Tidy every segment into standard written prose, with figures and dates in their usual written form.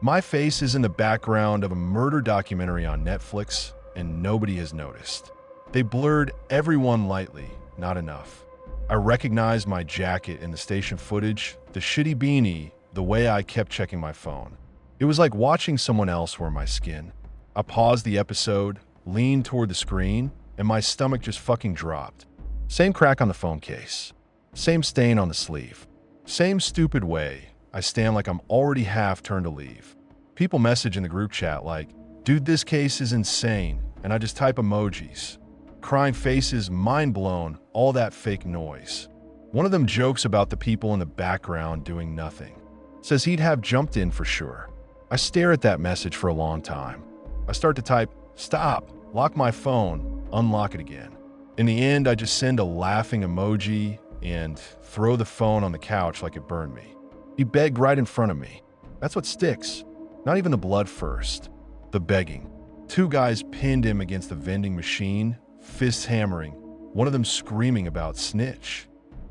My face is in the background of a murder documentary on Netflix, and nobody has noticed. They blurred everyone lightly, not enough. I recognized my jacket in the station footage, the shitty beanie, the way I kept checking my phone. It was like watching someone else wear my skin. I paused the episode, leaned toward the screen, and my stomach just fucking dropped. Same crack on the phone case. Same stain on the sleeve. Same stupid way I stand like I'm already half turned to leave. People message in the group chat like, "Dude, this case is insane," and I just type emojis. Crying faces, mind blown, all that fake noise. One of them jokes about the people in the background doing nothing. Says he'd have jumped in for sure. I stare at that message for a long time. I start to type, "Stop," lock my phone, unlock it again. In the end, I just send a laughing emoji and throw the phone on the couch like it burned me. He begged right in front of me. That's what sticks. Not even the blood first. The begging. Two guys pinned him against the vending machine, fists hammering, one of them screaming about snitch.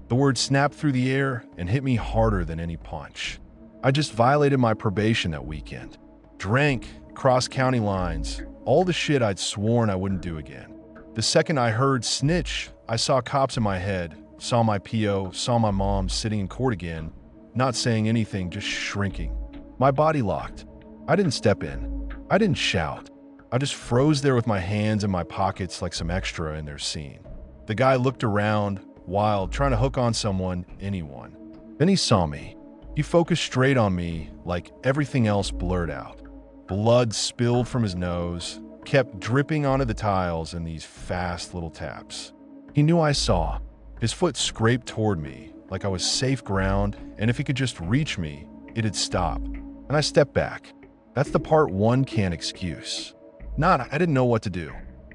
The word snapped through the air and hit me harder than any punch. I just violated my probation that weekend. Drank, crossed county lines, all the shit I'd sworn I wouldn't do again. The second I heard snitch, I saw cops in my head, saw my PO, saw my mom sitting in court again, not saying anything, just shrinking. My body locked. I didn't step in. I didn't shout. I just froze there with my hands in my pockets like some extra in their scene. The guy looked around, wild, trying to hook on someone, anyone. Then he saw me. He focused straight on me, like everything else blurred out. Blood spilled from his nose, kept dripping onto the tiles in these fast little taps. He knew I saw. His foot scraped toward me, like I was safe ground, and if he could just reach me, it'd stop. And I stepped back. That's the part one can't excuse. I didn't know what to do.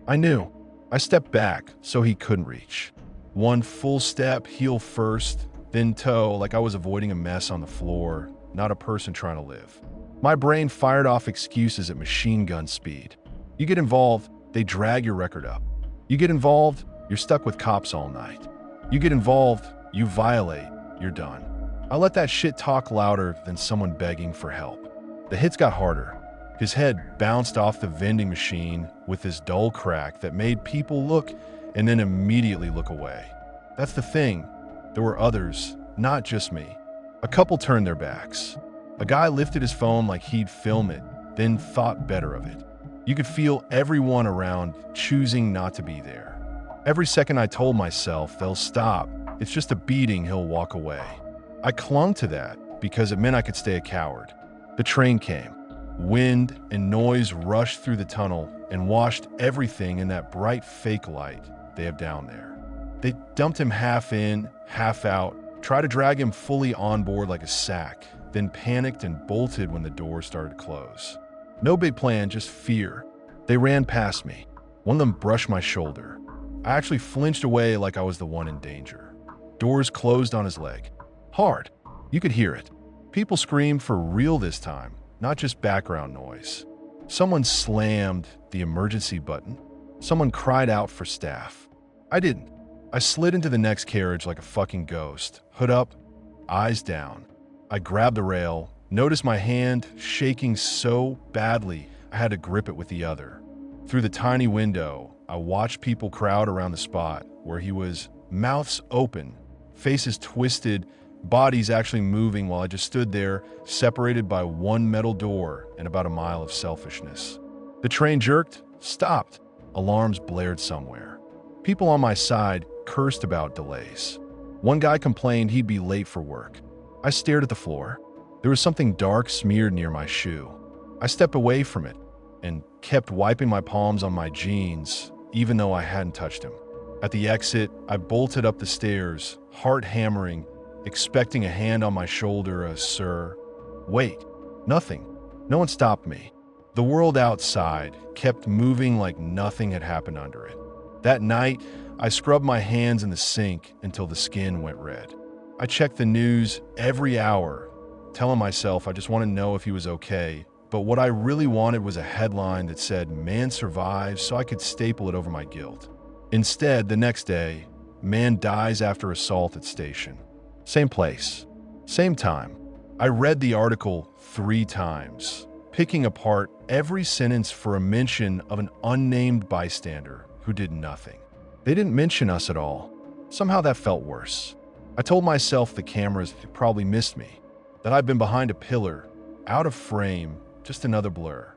I knew. I stepped back so he couldn't reach. One full step, heel first, then toe, like I was avoiding a mess on the floor, not a person trying to live. My brain fired off excuses at machine gun speed. You get involved, they drag your record up. You get involved, you're stuck with cops all night. You get involved, you violate, you're done. I let that shit talk louder than someone begging for help. The hits got harder. His head bounced off the vending machine with this dull crack that made people look and then immediately look away. That's the thing. There were others, not just me. A couple turned their backs. A guy lifted his phone like he'd film it, then thought better of it. You could feel everyone around choosing not to be there. Every second I told myself they'll stop. It's just a beating, he'll walk away. I clung to that because it meant I could stay a coward. The train came. Wind and noise rushed through the tunnel and washed everything in that bright fake light they have down there. They dumped him half in, half out, tried to drag him fully on board like a sack, then panicked and bolted when the doors started to close. No big plan, just fear. They ran past me. One of them brushed my shoulder. I actually flinched away like I was the one in danger. Doors closed on his leg. Hard. You could hear it. People screamed for real this time, not just background noise. Someone slammed the emergency button. Someone cried out for staff. I didn't. I slid into the next carriage like a fucking ghost. Hood up, eyes down. I grabbed the rail, noticed my hand shaking so badly I had to grip it with the other. Through the tiny window, I watched people crowd around the spot where he was, mouths open, faces twisted, bodies actually moving while I just stood there, separated by one metal door and about a mile of selfishness. The train jerked, stopped. Alarms blared somewhere. People on my side cursed about delays. One guy complained he'd be late for work. I stared at the floor. There was something dark smeared near my shoe. I stepped away from it and kept wiping my palms on my jeans, even though I hadn't touched him. At the exit, I bolted up the stairs, heart hammering, expecting a hand on my shoulder, a "Sir." Wait, nothing. No one stopped me. The world outside kept moving like nothing had happened under it. That night, I scrubbed my hands in the sink until the skin went red. I checked the news every hour, telling myself I just want to know if he was okay. But what I really wanted was a headline that said, "Man survives," so I could staple it over my guilt. Instead, the next day, "Man dies after assault at station." Same place, same time. I read the article 3 times, picking apart every sentence for a mention of an unnamed bystander who did nothing. They didn't mention us at all. Somehow that felt worse. I told myself the cameras had probably missed me, that I'd been behind a pillar, out of frame, just another blur.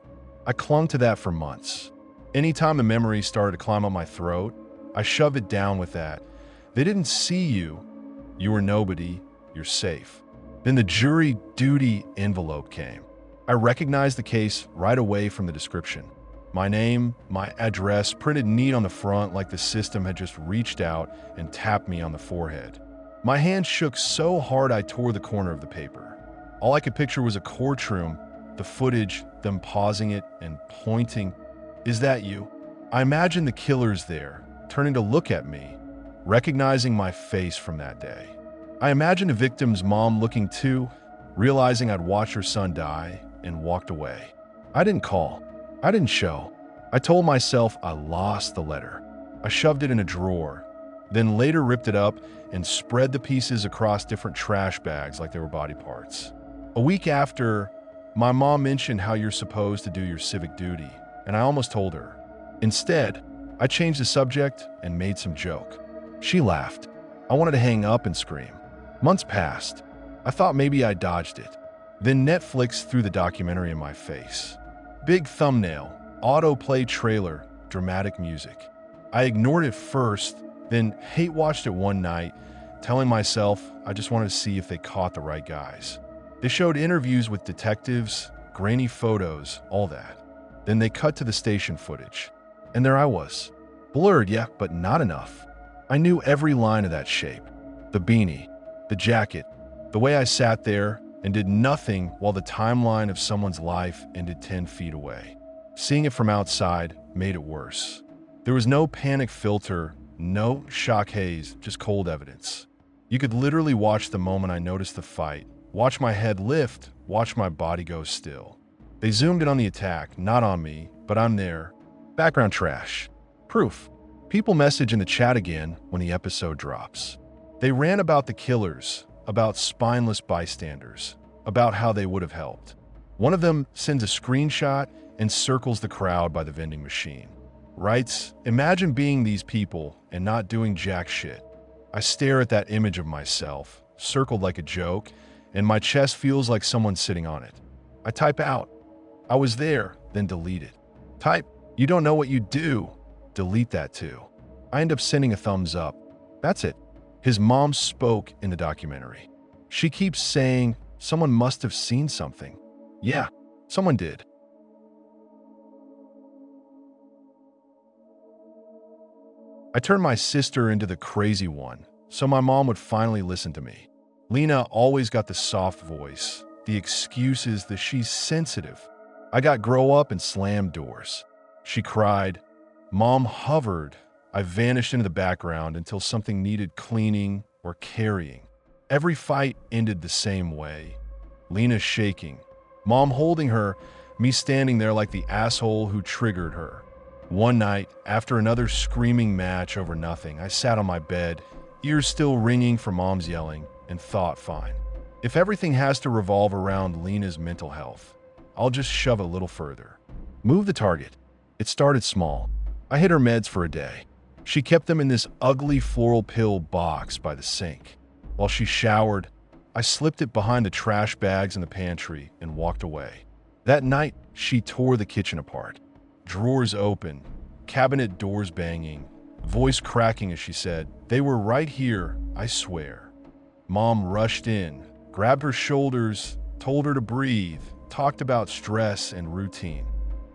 I clung to that for months. Anytime a memory started to climb up my throat, I shoved it down with that. They didn't see you. You were nobody. You're safe. Then the jury duty envelope came. I recognized the case right away from the description. My name, my address, printed neat on the front like the system had just reached out and tapped me on the forehead. My hand shook so hard I tore the corner of the paper. All I could picture was a courtroom, the footage, them pausing it and pointing. Is that you? I imagined the killers there, turning to look at me, recognizing my face from that day. I imagined a victim's mom looking too, realizing I'd watched her son die, and walked away. I didn't call. I didn't show. I told myself I lost the letter. I shoved it in a drawer, then later ripped it up and spread the pieces across different trash bags like they were body parts. A week after, my mom mentioned how you're supposed to do your civic duty, and I almost told her. Instead, I changed the subject and made some joke. She laughed. I wanted to hang up and scream. Months passed. I thought maybe I dodged it. Then Netflix threw the documentary in my face. Big thumbnail, autoplay trailer, dramatic music. I ignored it first, then hate-watched it one night, telling myself I just wanted to see if they caught the right guys. They showed interviews with detectives, grainy photos, all that. Then they cut to the station footage. And there I was. Blurred, yeah, but not enough. I knew every line of that shape. The beanie, the jacket, the way I sat there and did nothing while the timeline of someone's life ended 10 feet away. Seeing it from outside made it worse. There was no panic filter, no shock haze, just cold evidence. You could literally watch the moment I noticed the fight, watch my head lift, watch my body go still. They zoomed in on the attack, not on me, but I'm there. Background trash. Proof. People message in the chat again when the episode drops. They ran about the killers, about spineless bystanders, about how they would have helped. One of them sends a screenshot and circles the crowd by the vending machine. Writes, imagine being these people and not doing jack shit. I stare at that image of myself, circled like a joke, and my chest feels like someone's sitting on it. I type out, I was there, then delete it. Type, you don't know what you do. Delete that too. I end up sending a thumbs up. That's it. His mom spoke in the documentary. She keeps saying, someone must have seen something. Yeah, someone did. I turned my sister into the crazy one, so my mom would finally listen to me. Lena always got the soft voice, the excuses, the she's sensitive. I got grow up and slammed doors. She cried. Mom hovered. I vanished into the background until something needed cleaning or carrying. Every fight ended the same way. Lena shaking. Mom holding her, me standing there like the asshole who triggered her. One night, after another screaming match over nothing, I sat on my bed, ears still ringing from Mom's yelling, and thought, fine. If everything has to revolve around Lena's mental health, I'll just shove a little further. Move the target. It started small. I hid her meds for a day. She kept them in this ugly floral pill box by the sink. While she showered, I slipped it behind the trash bags in the pantry and walked away. That night, she tore the kitchen apart. Drawers open, cabinet doors banging, voice cracking as she said, "They were right here, I swear." Mom rushed in, grabbed her shoulders, told her to breathe, talked about stress and routine.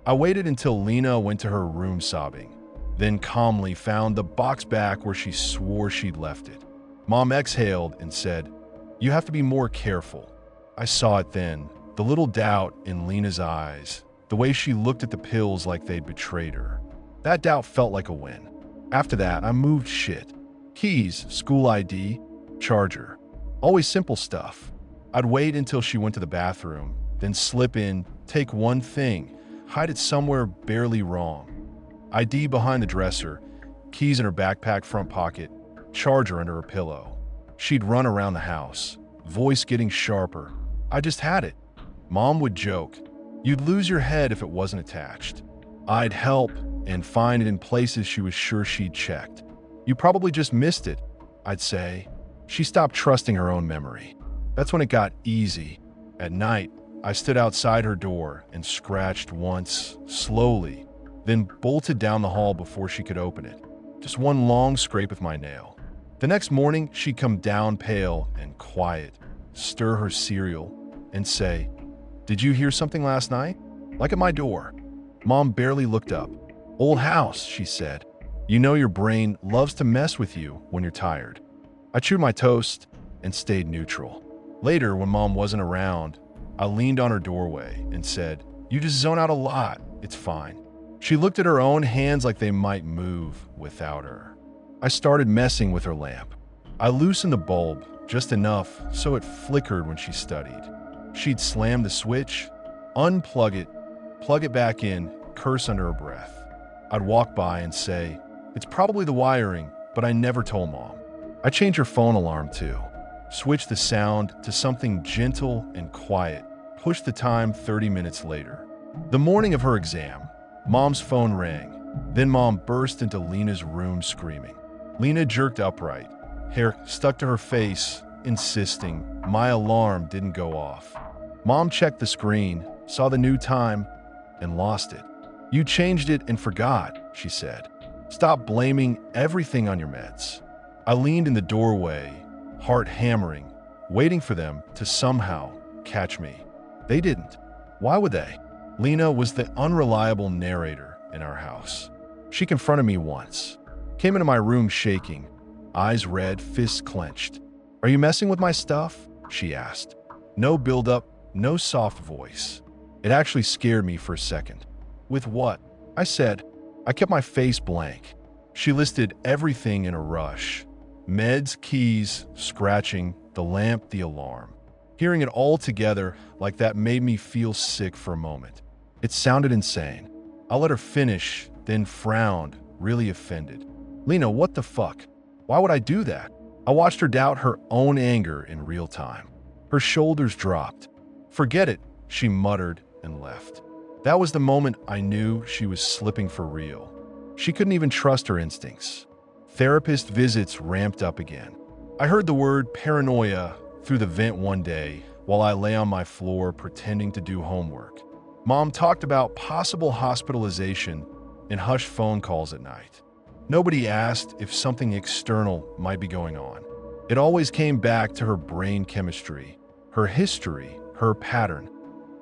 I waited until Lena went to her room sobbing, then calmly found the box back where she swore she'd left it. Mom exhaled and said, "You have to be more careful." I saw it then, the little doubt in Lena's eyes, the way she looked at the pills like they'd betrayed her. That doubt felt like a win. After that, I moved shit. Keys, school ID, charger. Always simple stuff. I'd wait until she went to the bathroom, then slip in, take one thing, hide it somewhere barely wrong. ID behind the dresser, keys in her backpack front pocket, charger under her pillow. She'd run around the house, voice getting sharper. I just had it. Mom would joke, You'd lose your head if it wasn't attached. I'd help and find it in places she was sure she'd checked. You probably just missed it, I'd say. She stopped trusting her own memory. That's when it got easy. At night, I stood outside her door and scratched once, slowly, then bolted down the hall before she could open it. Just one long scrape with my nail. The next morning, she'd come down pale and quiet, stir her cereal, and say, "Did you hear something last night?" Like at my door. Mom barely looked up. "Old house," she said. "You know your brain loves to mess with you when you're tired." I chewed my toast and stayed neutral. Later, when Mom wasn't around, I leaned on her doorway and said, "You just zone out a lot. It's fine." She looked at her own hands like they might move without her. I started messing with her lamp. I loosened the bulb just enough so it flickered when she studied. She'd slam the switch, unplug it, plug it back in, curse under her breath. I'd walk by and say, "It's probably the wiring," but I never told Mom. I changed her phone alarm too. Switched the sound to something gentle and quiet. Pushed the time 30 minutes later. The morning of her exam, Mom's phone rang. Then Mom burst into Lena's room screaming. Lena jerked upright, hair stuck to her face, insisting my alarm didn't go off. Mom checked the screen, saw the new time, and lost it. "You changed it and forgot," she said. "Stop blaming everything on your meds." I leaned in the doorway, heart hammering, waiting for them to somehow catch me. They didn't. Why would they? Lena was the unreliable narrator in our house. She confronted me once. Came into my room shaking, eyes red, fists clenched. "Are you messing with my stuff?" she asked. No build-up, no soft voice. It actually scared me for a second. "With what?" I said. I kept my face blank. She listed everything in a rush. Meds, keys, scratching, the lamp, the alarm. Hearing it all together like that made me feel sick for a moment. It sounded insane. I let her finish, then frowned, really offended. "Lena, what the fuck? Why would I do that?" I watched her doubt her own anger in real time. Her shoulders dropped. "Forget it," she muttered and left. That was the moment I knew she was slipping for real. She couldn't even trust her instincts. Therapist visits ramped up again. I heard the word paranoia through the vent one day while I lay on my floor pretending to do homework. Mom talked about possible hospitalization and hushed phone calls at night. Nobody asked if something external might be going on. It always came back to her brain chemistry, her history, her pattern.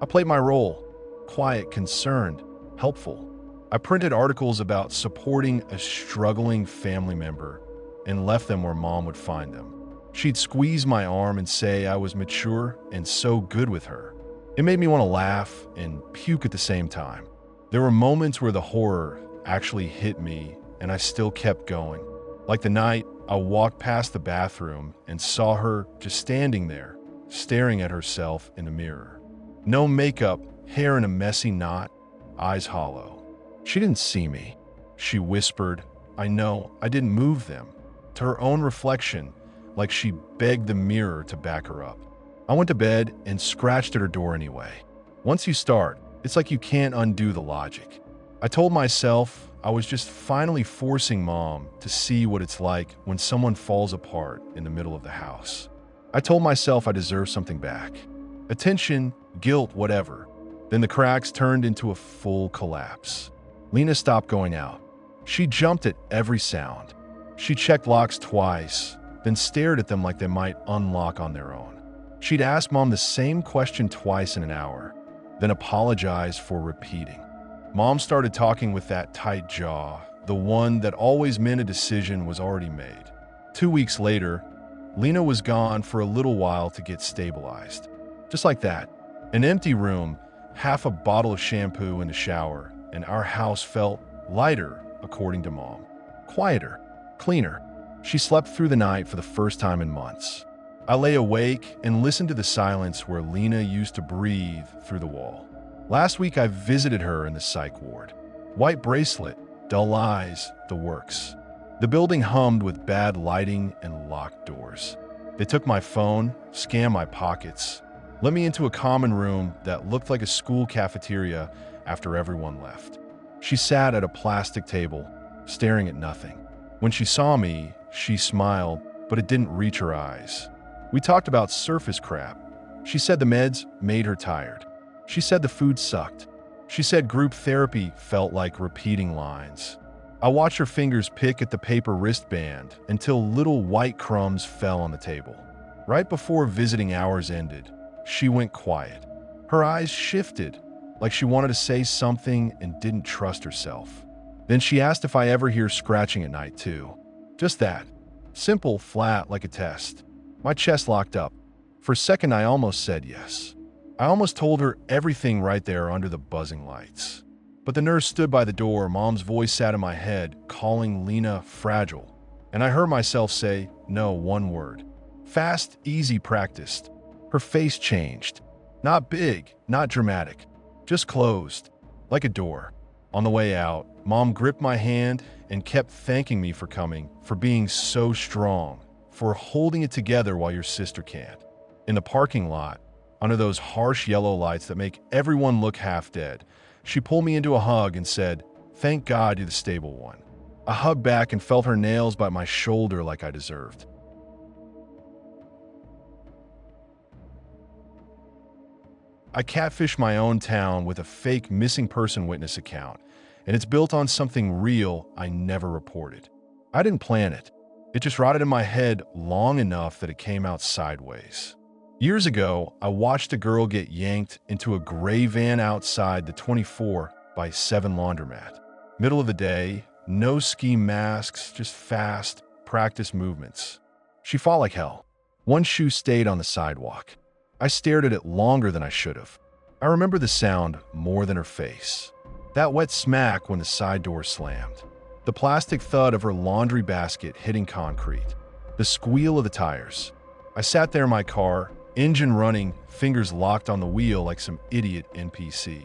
I played my role, quiet, concerned, helpful. I printed articles about supporting a struggling family member and left them where Mom would find them. She'd squeeze my arm and say I was mature and so good with her. It made me want to laugh and puke at the same time. There were moments where the horror actually hit me and I still kept going. Like the night I walked past the bathroom and saw her just standing there, staring at herself in the mirror. No makeup, hair in a messy knot, eyes hollow. She didn't see me. She whispered, "I know, I didn't move them," to her own reflection, like she begged the mirror to back her up. I went to bed and scratched at her door anyway. Once you start, it's like you can't undo the logic. I told myself I was just finally forcing Mom to see what it's like when someone falls apart in the middle of the house. I told myself I deserved something back. Attention, guilt, whatever. Then the cracks turned into a full collapse. Lena stopped going out. She jumped at every sound. She checked locks twice, then stared at them like they might unlock on their own. She'd ask Mom the same question twice in an hour, then apologize for repeating. Mom started talking with that tight jaw, the one that always meant a decision was already made. 2 weeks later, Lena was gone for a little while to get stabilized. Just like that, an empty room, half a bottle of shampoo in the shower, and our house felt lighter, according to Mom. Quieter, cleaner. She slept through the night for the first time in months. I lay awake and listened to the silence where Lena used to breathe through the wall. Last week, I visited her in the psych ward. White bracelet, dull eyes, the works. The building hummed with bad lighting and locked doors. They took my phone, scanned my pockets, Let me into a common room that looked like a school cafeteria after everyone left. She sat at a plastic table, staring at nothing. When she saw me, she smiled, but it didn't reach her eyes. We talked about surface crap. She said the meds made her tired. She said the food sucked. She said group therapy felt like repeating lines. I watched her fingers pick at the paper wristband until little white crumbs fell on the table. Right before visiting hours ended, she went quiet. Her eyes shifted, like she wanted to say something and didn't trust herself. Then she asked if I ever hear scratching at night too. Just that. Simple, flat, like a test. My chest locked up. For a second, I almost said yes. I almost told her everything right there under the buzzing lights. But the nurse stood by the door, Mom's voice sat in my head, calling Lena fragile. And I heard myself say, no, one word. Fast, easy, practiced. Her face changed. Not big, not dramatic. Just closed, like a door. On the way out, Mom gripped my hand and kept thanking me for coming, for being so strong, for holding it together while your sister can't. In the parking lot, under those harsh yellow lights that make everyone look half dead, she pulled me into a hug and said, "Thank God you're the stable one." I hugged back and felt her nails bite my shoulder like I deserved. I catfished my own town with a fake missing person witness account, and it's built on something real I never reported. I didn't plan it. It just rotted in my head long enough that it came out sideways. Years ago, I watched a girl get yanked into a gray van outside the 24/7 laundromat. Middle of the day, no ski masks, just fast, practice movements. She fought like hell. One shoe stayed on the sidewalk. I stared at it longer than I should have. I remember the sound more than her face. That wet smack when the side door slammed. The plastic thud of her laundry basket hitting concrete. The squeal of the tires. I sat there in my car, engine running, fingers locked on the wheel like some idiot NPC.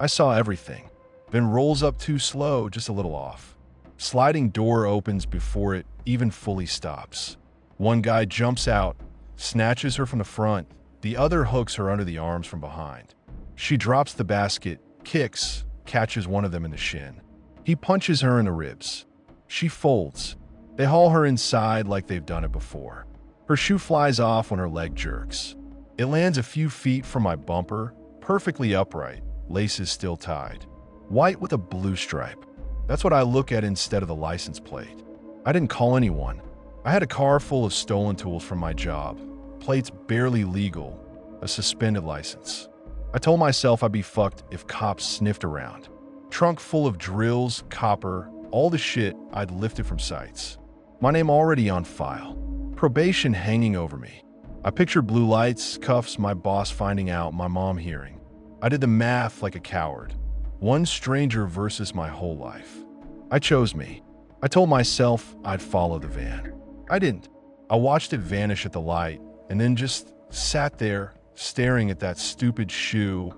I saw everything. Then rolls up too slow, just a little off. Sliding door opens before it even fully stops. One guy jumps out, snatches her from the front. The other hooks her under the arms from behind. She drops the basket, kicks, catches one of them in the shin. He punches her in the ribs. She folds. They haul her inside like they've done it before. Her shoe flies off when her leg jerks. It lands a few feet from my bumper, perfectly upright, laces still tied. White with a blue stripe. That's what I look at instead of the license plate. I didn't call anyone. I had a car full of stolen tools from my job. Plates barely legal, a suspended license. I told myself I'd be fucked if cops sniffed around. Trunk full of drills, copper, all the shit I'd lifted from sites. My name already on file. Probation hanging over me. I pictured blue lights, cuffs, my boss finding out, my mom hearing. I did the math like a coward. One stranger versus my whole life. I chose me. I told myself I'd follow the van. I didn't. I watched it vanish at the light, and then just sat there staring at that stupid shoe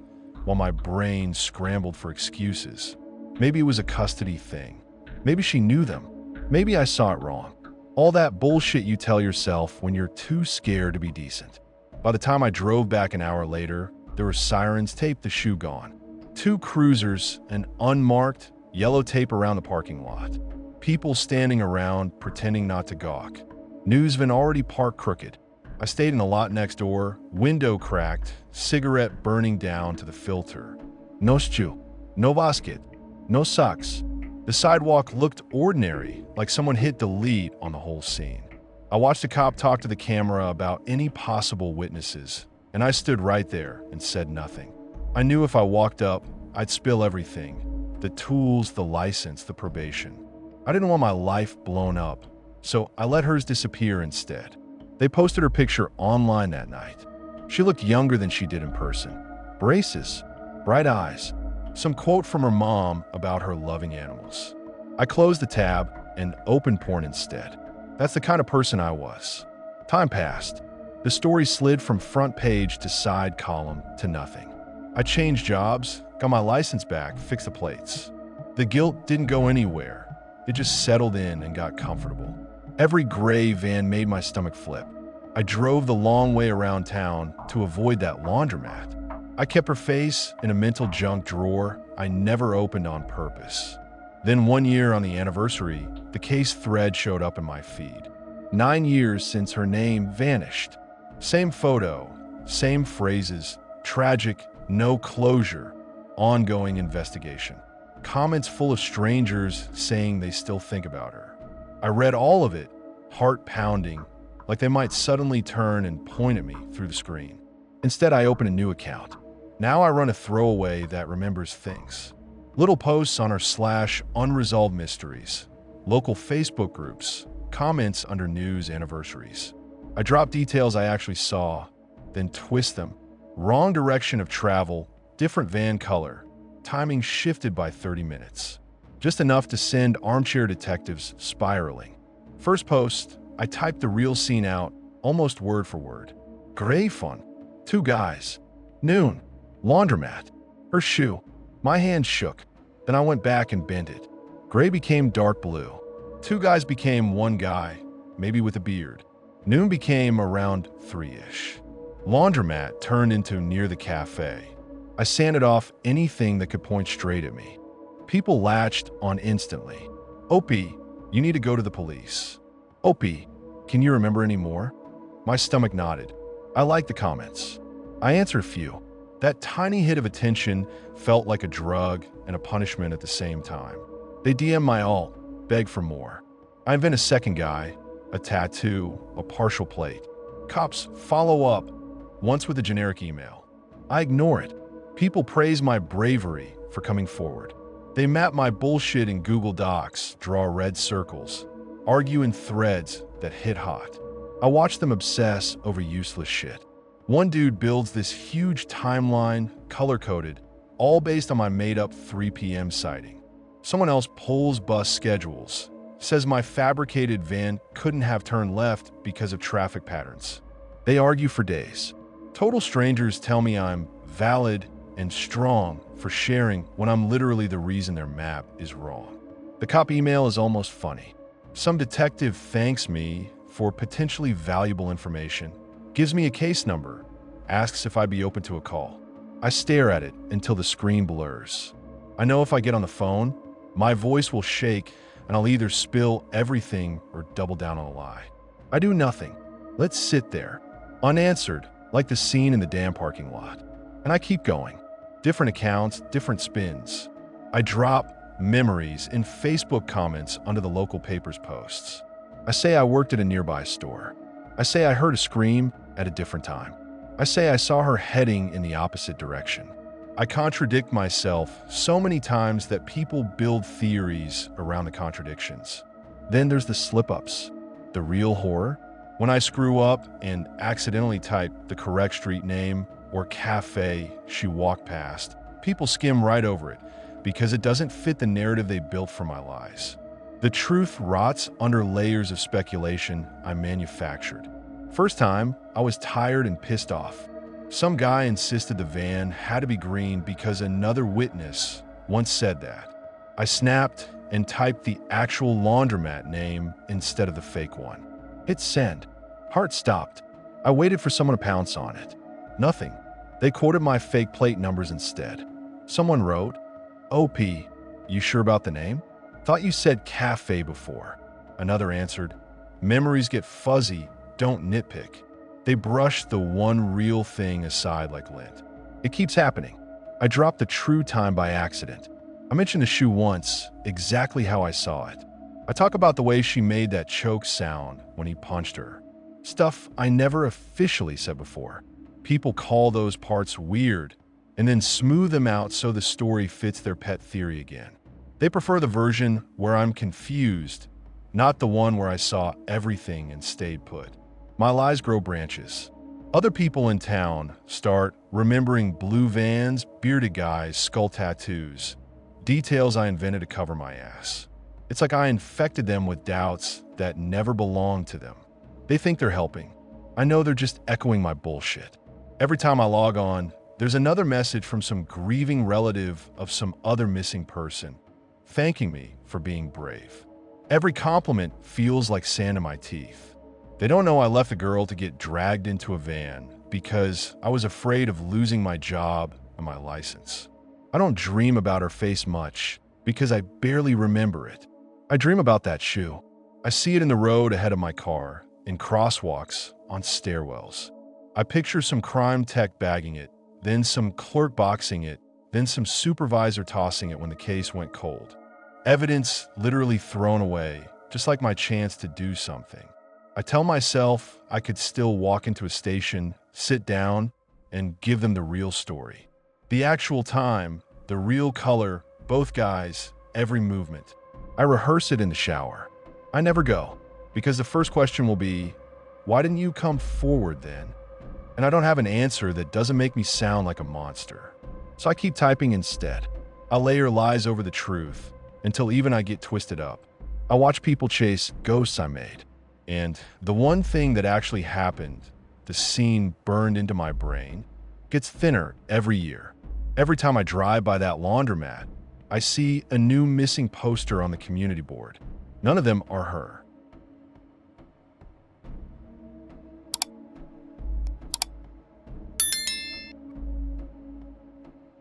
while my brain scrambled for excuses. Maybe it was a custody thing. Maybe she knew them. Maybe I saw it wrong. All that bullshit you tell yourself when you're too scared to be decent. By the time I drove back an hour later, there were sirens, tape, the shoe gone. 2 cruisers, and unmarked, yellow tape around the parking lot. People standing around, pretending not to gawk. News van already parked crooked. I stayed in the lot next door, window cracked, cigarette burning down to the filter. No shoe, no basket, no socks. The sidewalk looked ordinary, like someone hit delete on the whole scene. I watched a cop talk to the camera about any possible witnesses, and I stood right there and said nothing. I knew if I walked up, I'd spill everything. The tools, the license, the probation. I didn't want my life blown up, so I let hers disappear instead. They posted her picture online that night. She looked younger than she did in person. Braces, bright eyes, some quote from her mom about her loving animals. I closed the tab and opened porn instead. That's the kind of person I was. Time passed. The story slid from front page to side column to nothing. I changed jobs, got my license back, fixed the plates. The guilt didn't go anywhere. It just settled in and got comfortable. Every gray van made my stomach flip. I drove the long way around town to avoid that laundromat. I kept her face in a mental junk drawer I never opened on purpose. Then 1 year on the anniversary, the case thread showed up in my feed. 9 years since her name vanished. Same photo, same phrases, tragic, no closure, ongoing investigation. Comments full of strangers saying they still think about her. I read all of it, heart pounding, like they might suddenly turn and point at me through the screen. Instead, I open a new account. Now I run a throwaway that remembers things. Little posts on our /unresolved mysteries, local Facebook groups, comments under news anniversaries. I drop details I actually saw, then twist them. Wrong direction of travel, different van color, timing shifted by 30 minutes. Just enough to send armchair detectives spiraling. First post, I typed the real scene out, almost word for word. Gray fun. 2 guys. Noon. Laundromat. Her shoe. My hand shook. Then I went back and bent it. Gray became dark blue. 2 guys became 1 guy, maybe with a beard. Noon became around 3-ish. Laundromat turned into near the cafe. I sanded off anything that could point straight at me. People latched on instantly. Opie, you need to go to the police. Opie, can you remember any more? My stomach nodded. I liked the comments. I answered few. That tiny hit of attention felt like a drug and a punishment at the same time. They DM my alt, beg for more. I invent a second guy, a tattoo, a partial plate. Cops follow up, once with a generic email. I ignore it. People praise my bravery for coming forward. They map my bullshit in Google Docs, draw red circles, argue in threads that hit hot. I watch them obsess over useless shit. One dude builds this huge timeline, color-coded, all based on my made-up 3 p.m. sighting. Someone else pulls bus schedules, says my fabricated van couldn't have turned left because of traffic patterns. They argue for days. Total strangers tell me I'm valid and strong for sharing when I'm literally the reason their map is wrong. The cop email is almost funny. Some detective thanks me for potentially valuable information, gives me a case number, asks if I'd be open to a call. I stare at it until the screen blurs. I know if I get on the phone, my voice will shake and I'll either spill everything or double down on a lie. I do nothing. Let's sit there, unanswered, like the scene in the damn parking lot. And I keep going. Different accounts, different spins. I drop memories in Facebook comments under the local paper's posts. I say I worked at a nearby store. I say I heard a scream at a different time. I say I saw her heading in the opposite direction. I contradict myself so many times that people build theories around the contradictions. Then there's the slip-ups, the real horror. When I screw up and accidentally type the correct street name or cafe she walked past, people skim right over it because it doesn't fit the narrative they built for my lies. The truth rots under layers of speculation I manufactured. First time, I was tired and pissed off. Some guy insisted the van had to be green because another witness once said that. I snapped and typed the actual laundromat name instead of the fake one. Hit send. Heart stopped. I waited for someone to pounce on it. Nothing. They quoted my fake plate numbers instead. Someone wrote, OP, you sure about the name? Thought you said cafe before. Another answered, memories get fuzzy, don't nitpick. They brush the one real thing aside like lint. It keeps happening. I dropped the true time by accident. I mentioned the shoe once, exactly how I saw it. I talk about the way she made that choke sound when he punched her. Stuff I never officially said before. People call those parts weird and then smooth them out so the story fits their pet theory again. They prefer the version where I'm confused, not the one where I saw everything and stayed put. My lies grow branches. Other people in town start remembering blue vans, bearded guys, skull tattoos, details I invented to cover my ass. It's like I infected them with doubts that never belonged to them. They think they're helping. I know they're just echoing my bullshit. Every time I log on, there's another message from some grieving relative of some other missing person, thanking me for being brave. Every compliment feels like sand in my teeth. They don't know I left the girl to get dragged into a van because I was afraid of losing my job and my license. I don't dream about her face much because I barely remember it. I dream about that shoe. I see it in the road ahead of my car, in crosswalks, on stairwells. I picture some crime tech bagging it, then some clerk boxing it, then some supervisor tossing it when the case went cold. Evidence literally thrown away, just like my chance to do something. I tell myself I could still walk into a station, sit down, and give them the real story. The actual time, the real color, both guys, every movement. I rehearse it in the shower. I never go, because the first question will be, why didn't you come forward then? And I don't have an answer that doesn't make me sound like a monster. So I keep typing instead. I layer lies over the truth until even I get twisted up. I watch people chase ghosts I made. And the one thing that actually happened, the scene burned into my brain, gets thinner every year. Every time I drive by that laundromat, I see a new missing poster on the community board. None of them are her.